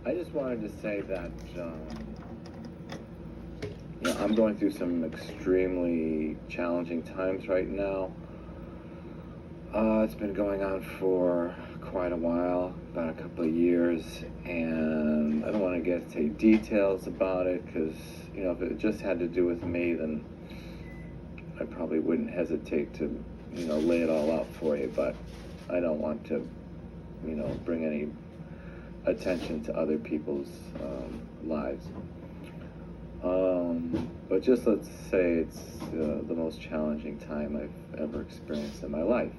I just wanted to say that I'm going through some extremely challenging times right now. It's been going on for quite a while, about a couple of years, and I don't want to get into details about it because, if it just had to do with me, then I probably wouldn't hesitate to, lay it all out for you, but I don't want to, bring any attention to other people's lives. But just let's say it's the most challenging time I've ever experienced in my life.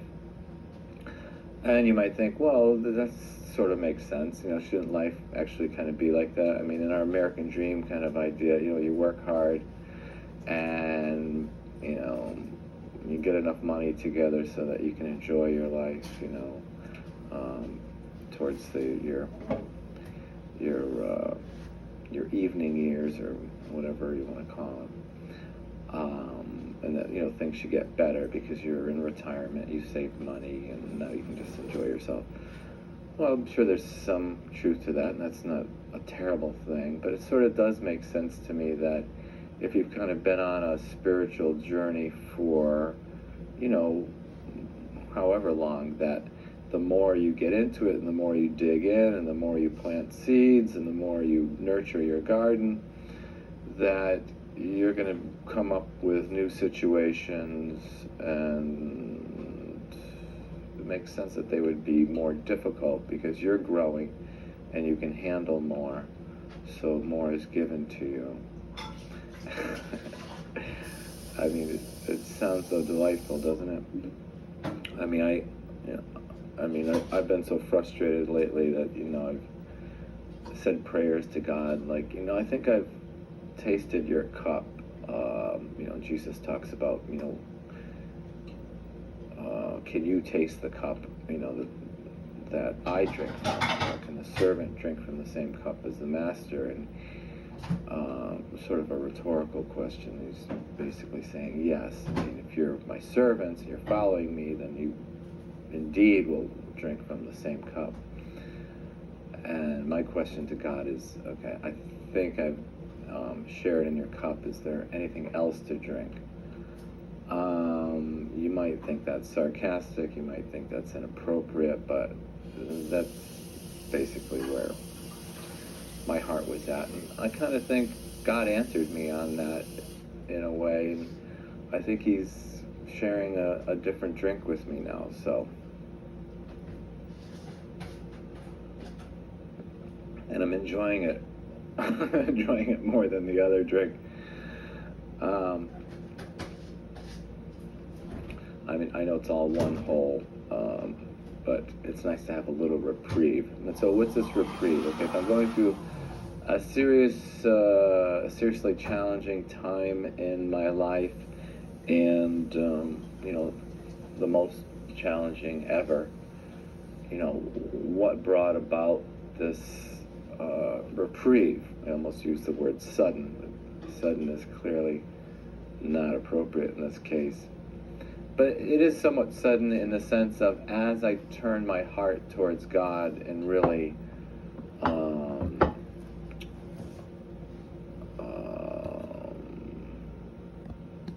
And you might think, well, that sort of makes sense. Shouldn't life actually kind of be like that? I mean, in our American dream kind of idea, you work hard and, you get enough money together so that you can enjoy your life, towards your evening years or whatever you want to call them. And that, things should get better because you're in retirement, you saved money, and now you can just enjoy yourself. Well, I'm sure there's some truth to that, and that's not a terrible thing, but it sort of does make sense to me that if you've kind of been on a spiritual journey for, however long, that the more you get into it and the more you dig in and the more you plant seeds and the more you nurture your garden, that you're going to come up with new situations, and it makes sense that they would be more difficult because you're growing and you can handle more, so more is given to you. I mean, it sounds so delightful, doesn't it? I mean, I've been so frustrated lately that, I've said prayers to God, like, I think I've tasted your cup. Jesus talks about, can you taste the cup, that I drink from? Can the servant drink from the same cup as the master? And sort of a rhetorical question. He's basically saying, yes. I mean, if you're my servants and you're following me, then you indeed will drink from the same cup. And my question to God is, okay, I think I've shared in your cup. Is there anything else to drink? You might think that's sarcastic, you might think that's inappropriate, but that's basically where my heart was at. And I kind of think God answered me on that in a way. And I think he's sharing a different drink with me now, so. And I'm enjoying it. Enjoying it more than the other drink. I mean, I know it's all one whole, but it's nice to have a little reprieve. And so what's this reprieve? Okay, if I'm going through a seriously challenging time in my life, and, the most challenging ever, what brought about this reprieve? I almost used the word sudden. Sudden is clearly not appropriate in this case. But it is somewhat sudden in the sense of as I turn my heart towards God and really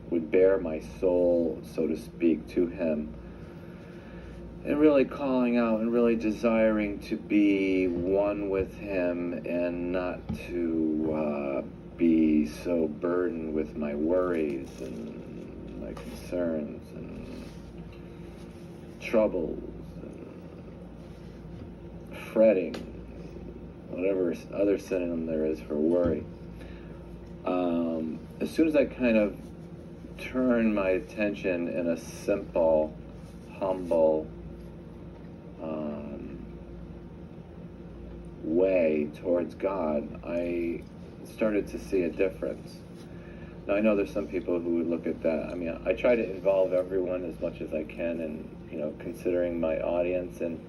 would bare my soul, so to speak, to him, and really calling out and really desiring to be one with him and not to be so burdened with my worries and my concerns and troubles and fretting, whatever other synonym there is for worry. As soon as I kind of turn my attention in a simple, humble way towards God, I started to see a difference. Now, I know there's some people who would look at that. I mean, I try to involve everyone as much as I can, and considering my audience and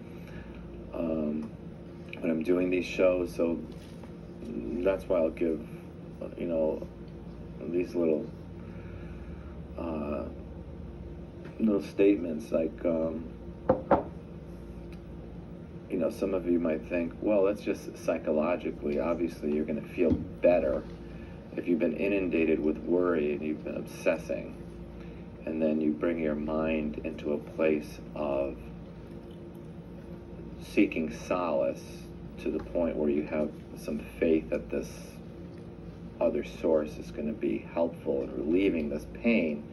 when I'm doing these shows. So that's why I'll give these little statements like some of you might think, well, that's just psychologically. Obviously, you're going to feel better if you've been inundated with worry and you've been obsessing, and then you bring your mind into a place of seeking solace to the point where you have some faith that this other source is going to be helpful in relieving this pain,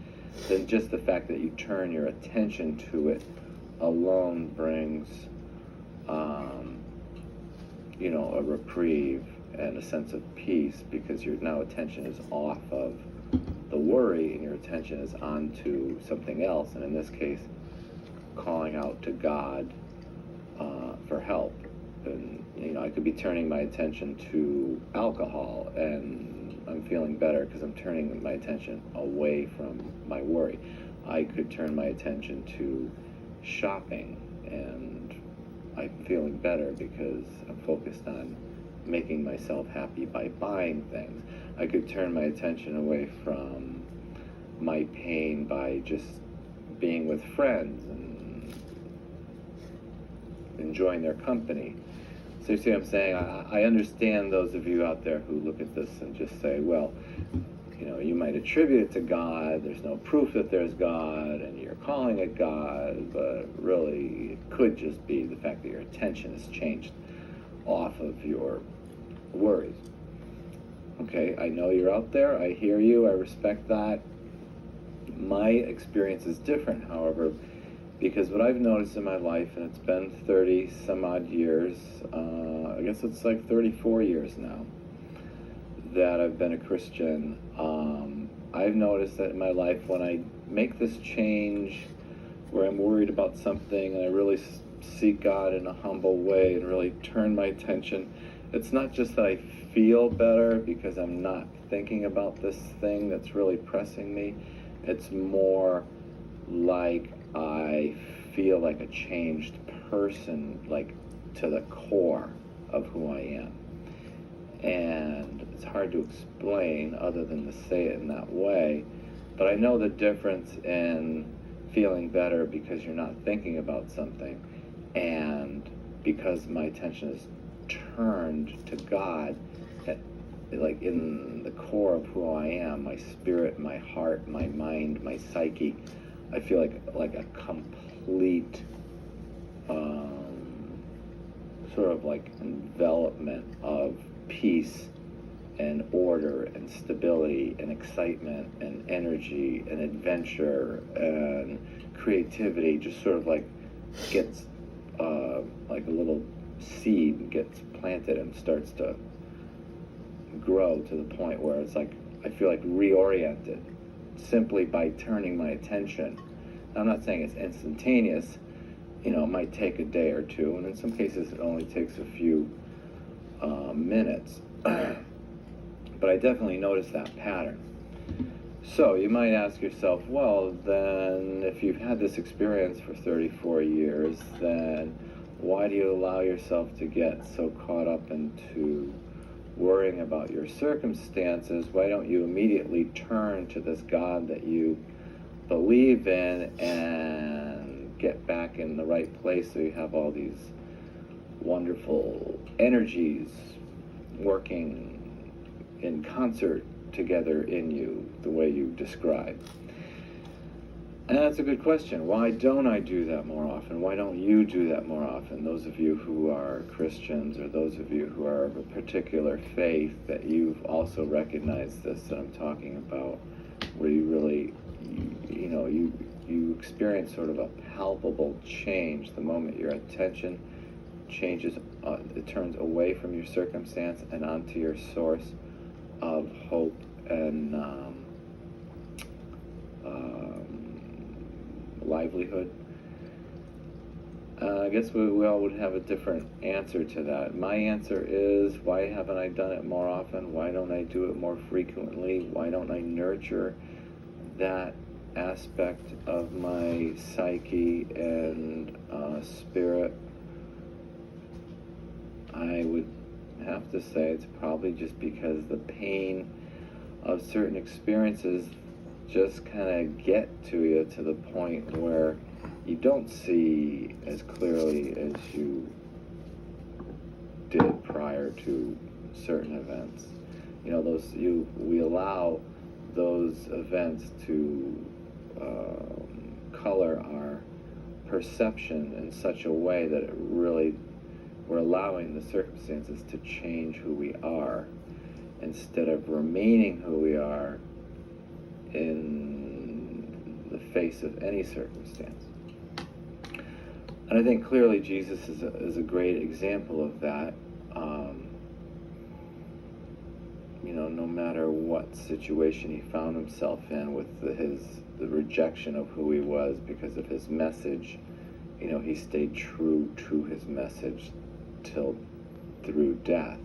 then just the fact that you turn your attention to it alone brings a reprieve and a sense of peace, because your now attention is off of the worry and your attention is onto something else, and in this case calling out to God for help. And I could be turning my attention to alcohol and I'm feeling better because I'm turning my attention away from my worry. I could turn my attention to shopping and I'm feeling better because I'm focused on making myself happy by buying things. I could turn my attention away from my pain by just being with friends and enjoying their company. So you see what I'm saying? I understand those of you out there who look at this and just say, well, you might attribute it to God, there's no proof that there's God, and you're calling it God, but really it could just be the fact that your attention has changed off of your worries. Okay, I know you're out there, I hear you, I respect that. My experience is different, however, because what I've noticed in my life, and it's been 30 some odd years, I guess it's like 34 years now that I've been a Christian. I've noticed that in my life when I make this change where I'm worried about something and I really seek God in a humble way and really turn my attention, it's not just that I feel better because I'm not thinking about this thing that's really pressing me. It's more like I feel like a changed person, like to the core of who I am. And it's hard to explain other than to say it in that way, but I know the difference in feeling better because you're not thinking about something and because my attention is turned to God, like in the core of who I am, my spirit, my heart, my mind, my psyche. I feel like a complete sort of like envelopment of peace and order and stability and excitement and energy and adventure and creativity, just sort of like gets like a little seed gets planted and starts to grow to the point where it's like I feel like reoriented simply by turning my attention. I'm not saying it's instantaneous, it might take a day or two, and in some cases it only takes a few minutes, but I definitely notice that pattern. So you might ask yourself, well, then if you've had this experience for 34 years, then why do you allow yourself to get so caught up into worrying about your circumstances? Why don't you immediately turn to this God that you believe in and get back in the right place so you have all these wonderful energies working in concert together in you the way you describe? And that's a good question. Why don't I do that more often? Why don't you do that more often? Those of you who are Christians, or those of you who are of a particular faith, that you've also recognized this that I'm talking about, where you really, you experience sort of a palpable change the moment your attention changes, it turns away from your circumstance and onto your source of hope and livelihood. I guess we all would have a different answer to that. My answer is, why haven't I done it more often? Why don't I do it more frequently? Why don't I nurture that aspect of my psyche and spirit? I would have to say it's probably just because the pain of certain experiences just kind of get to you to the point where you don't see as clearly as you did prior to certain events. You know, we allow those events to color our perception in such a way that we're allowing the circumstances to change who we are instead of remaining who we are in the face of any circumstance. And I think clearly Jesus is a great example of that. You know, no matter what situation he found himself in with the rejection of who he was because of his message, you know, he stayed true to his message through death.